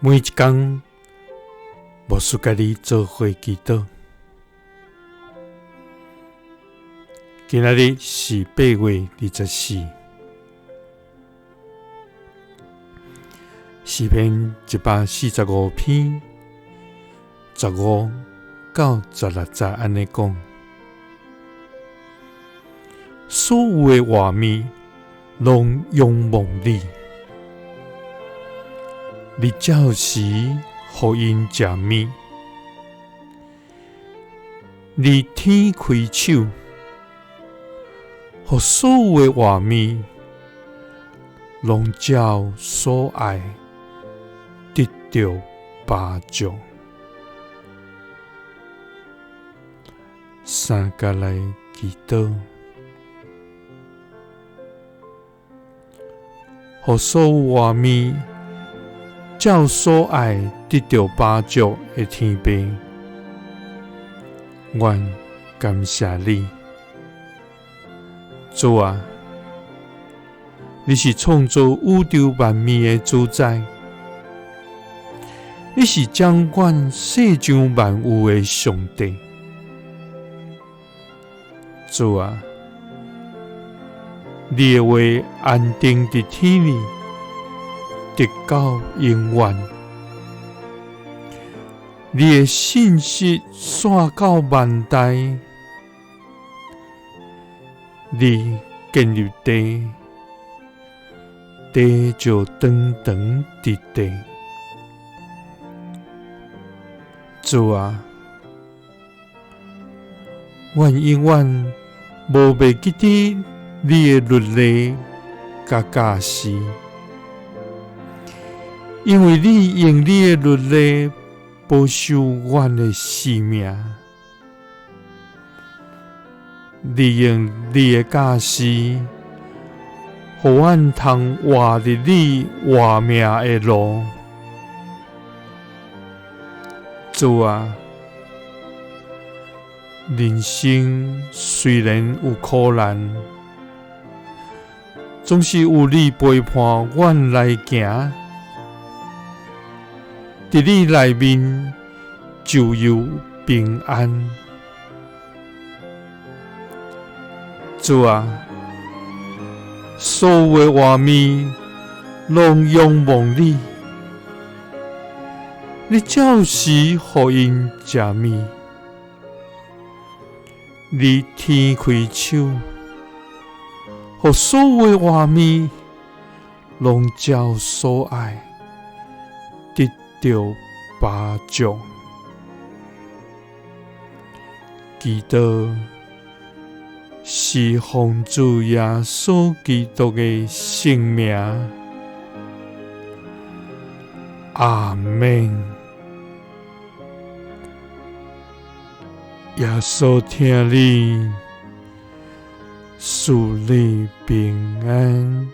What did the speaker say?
每一天，无事家己做伙祈祷。今仔日是8月24，诗篇145篇15到16节安尼讲：所有的活物拢仰望你，你照时予因食物，你天开手，予所有的活物拢照所爱得到巴掌。三甲来祈祷，予所有活物照所爱得到巴掌的天父，愿感谢你，主啊！你是创造宇宙万物的主宰，你是掌管世上万物的上帝。主啊，你的话安定伫天里，直到永远。你的信息散到万代，你建立地，地就长长直直。主啊，愿永远无袂记得你的律例甲教示，因为你用你的律例保守阮的性命，你用你的教示，互阮通活入你活命的路。主啊，人生虽然有苦难，总是有你陪伴阮来行，伫你内面就有平安。主啊，所有的活物拢仰望你，你照时予因食物，你天开手，予所有的活物拢照所爱得到巴掌。祈祷是奉主耶稣基督的圣名，阿们。耶稣听你，赐你平安。